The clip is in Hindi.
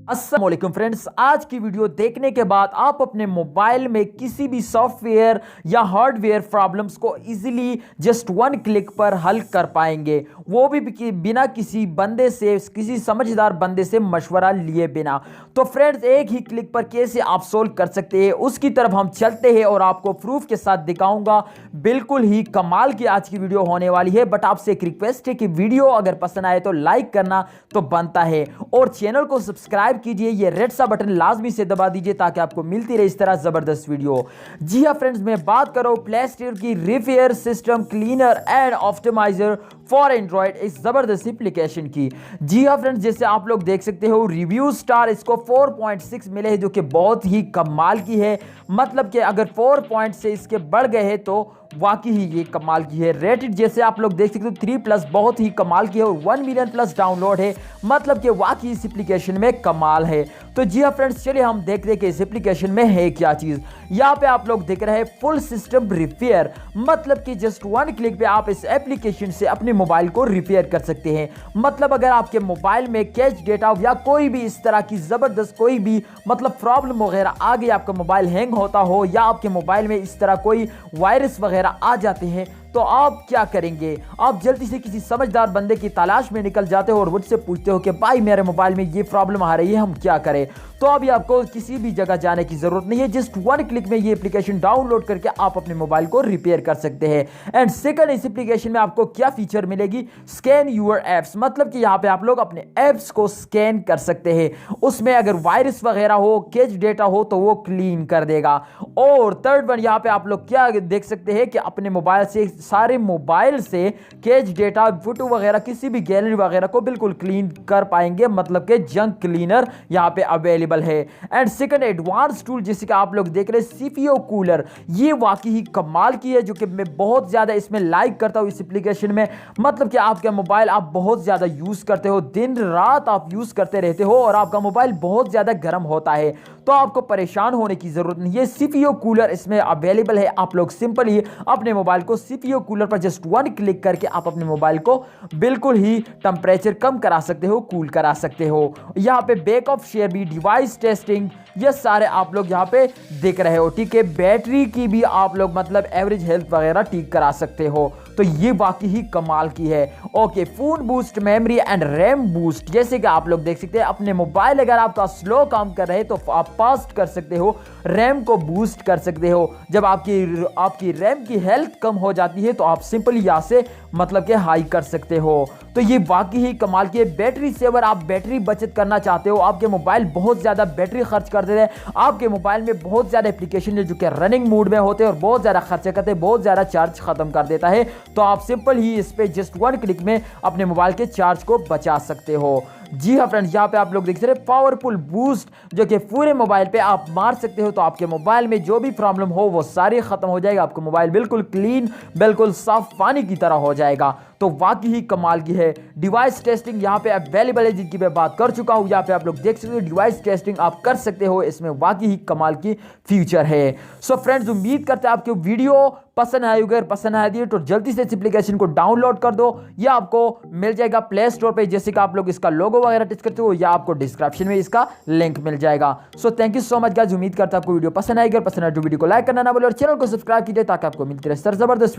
अस्सलाम वालेकुम फ्रेंड्स, आज की वीडियो देखने के बाद आप अपने मोबाइल में किसी भी सॉफ्टवेयर या हार्डवेयर प्रॉब्लम्स को इजीली जस्ट वन क्लिक पर हल कर पाएंगे, वो भी बिना किसी बंदे से, किसी समझदार बंदे से मशवरा लिए बिना। तो फ्रेंड्स, एक ही क्लिक पर कैसे आप सोल्व कर सकते हैं उसकी तरफ हम चलते हैं और आपको प्रूफ के साथ दिखाऊंगा। बिल्कुल ही कमाल की आज की वीडियो होने वाली है। बट आपसे एक रिक्वेस्ट है कि वीडियो अगर पसंद आए तो लाइक करना तो बनता है और चैनल को सब्सक्राइब कीजिए, ये रेड सा बटन लाजमी से दबा दीजिए ताकि आपको मिलती रहे इस तरह जबरदस्त वीडियो। जी हाँ फ्रेंड्स, मैं बात कर रहा हूं प्ले स्टोर की repair system cleaner and optimizer for android, इस जबरदस्त एप्लीकेशन की। जी हाँ फ्रेंड्स, जैसे आप लोग देख सकते हो रिव्यू स्टार इसको 4.6 मिले हैं, जो कि बहुत ही कमाल की है। मतलब कि अगर 4 पॉइंट से इसके बढ़ गए हैं तो वाकई ही ये कमाल की है। रेटेड जैसे आप लोग देख सकते हो 3+ बहुत ही कमाल की है और 1 मिलियन प्लस डाउनलोड है। मतलब कि वाकई इस एप्लीकेशन में कमाल है। तो जी हाँ फ्रेंड्स, चलिए हम देखते हैं कि इस एप्लीकेशन में है क्या चीज। यहाँ पे आप लोग देख रहे हैं फुल सिस्टम रिपेयर, मतलब कि जस्ट वन क्लिक पे आप इस एप्लीकेशन से अपने मोबाइल को रिपेयर कर सकते हैं। मतलब अगर आपके मोबाइल में कैच डेटा या कोई भी इस तरह की जबरदस्त कोई भी मतलब प्रॉब्लम वगैरह आ गई, आपका मोबाइल हैंग होता हो या आपके मोबाइल में इस तरह कोई वायरस वगैरह आ जाते हैं, तो आप क्या करेंगे? आप जल्दी से किसी समझदार बंदे की तलाश में निकल जाते हो और मुझसे पूछते हो कि भाई मेरे मोबाइल में ये प्रॉब्लम आ रही है, हम क्या करें? तो अभी आपको किसी भी जगह जाने की जरूरत नहीं है, जस्ट वन क्लिक में ये एप्लीकेशन डाउनलोड करके आप अपने मोबाइल को रिपेयर कर सकते हैं। एंड सेकंड, इस एप्लीकेशन में आपको क्या फीचर मिलेगी? स्कैन यूर एप्स, मतलब कि यहाँ पे आप लोग अपने एप्स को स्कैन कर सकते हैं। उसमें अगर वायरस वगैरह हो, कैच डेटा हो तो वो क्लीन कर देगा। और थर्ड वन, यहाँ पे आप लोग क्या देख सकते हैं कि अपने मोबाइल से, सारे मोबाइल से कैच डेटा, फोटो वगैरह, किसी भी गैलरी वगैरह को बिल्कुल क्लीन कर पाएंगे। मतलब कि जंक क्लीनर यहाँ पे अवेलेबल है। एंड सेकंड, एडवांस टूल जिसे कि आप लोग देख रहे हैं सीपीयू कूलर, ये वाकई ही कमाल की है, जो कि मैं बहुत ज्यादा इसमें लाइक करता हूं इस एप्लीकेशन में। मतलब कि आपका मोबाइल आप बहुत ज्यादा यूज करते हो, दिन रात आप यूज करते रहते हो और आपका मोबाइल बहुत ज्यादा गर्म होता है, तो आपको परेशान होने की जरूरत नहीं है। सीपीयू कूलर इसमें अवेलेबल है। आप लोग सिंपल ही अपने मोबाइल को सीपीयू कूलर पर जस्ट वन क्लिक करके आप अपने मोबाइल को बिल्कुल ही टेंपरेचर कम करा सकते हो, कूल करा सकते हो। यहाँ पे बैक ऑफ शेयर भी, डिवाइस टेस्टिंग, ये सारे आप लोग यहाँ पे देख रहे हो। ठीक है, बैटरी की भी आप लोग मतलब एवरेज हेल्थ वगैरह ठीक करा सकते हो, तो ये वाकई ही कमाल की है। Okay, phone boost, memory and RAM boost, जैसे कि आप लोग देख सकते हैं अपने मोबाइल अगर आपका स्लो काम कर रहे हैं तो आप फास्ट कर सकते हो, रैम को बूस्ट कर सकते हो। जब आपकी रैम की हेल्थ कम हो जाती है तो आप सिंपली यहाँ से मतलब कि हाई कर सकते हो। तो ये वाकई ही कमाल की है। बैटरी सेवर, आप बैटरी बचत करना चाहते हो, आपके मोबाइल बहुत ज्यादा बैटरी खर्च कर देते हैं, आपके मोबाइल में बहुत ज्यादा एप्लीकेशन है जो कि रनिंग मोड में होते हैं और बहुत ज्यादा खर्च करते हैं, बहुत ज्यादा चार्ज खत्म कर देता है, तो आप सिंपल ही इस पे जस्ट वन क्लिक में अपने मोबाइल के चार्ज को बचा सकते हो। जी हाँ फ्रेंड्स, यहाँ पे आप लोग देख सकते हैं पावरफुल बूस्ट, जो कि पूरे मोबाइल पे आप मार सकते हो, तो आपके मोबाइल में जो भी प्रॉब्लम हो वो सारी खत्म हो जाएगा। आपका मोबाइल बिल्कुल क्लीन, बिल्कुल साफ पानी की तरह हो जाएगा। तो वाकई ही कमाल की है। डिवाइस टेस्टिंग यहाँ पे अवेलेबल है, जिनकी मैं बात कर चुका हूँ। यहाँ पे आप लोग देख सकते हो डिवाइस टेस्टिंग आप कर सकते हो, इसमें वाकई ही कमाल की फीचर है। सो फ्रेंड्स, उम्मीद करते हैं आपको वीडियो पसंद आई। अगर पसंद आई तो जल्दी से इस एप्लीकेशन को डाउनलोड कर दो, या आपको मिल जाएगा प्ले स्टोर पे, जैसे कि आप लोग इसका लोगो वगैरह टच करते हो, या आपको डिस्क्रिप्शन में इसका लिंक मिल जाएगा। So thank you so much guys, उम्मीद करता हूं आपको वीडियो पसंद आएगी। और पसंद आए तो वीडियो को लाइक करना ना भूलें और चैनल को सब्सक्राइब कीजिए ताकि आपको मिलती रहे सर जबरदस्त वीडियो।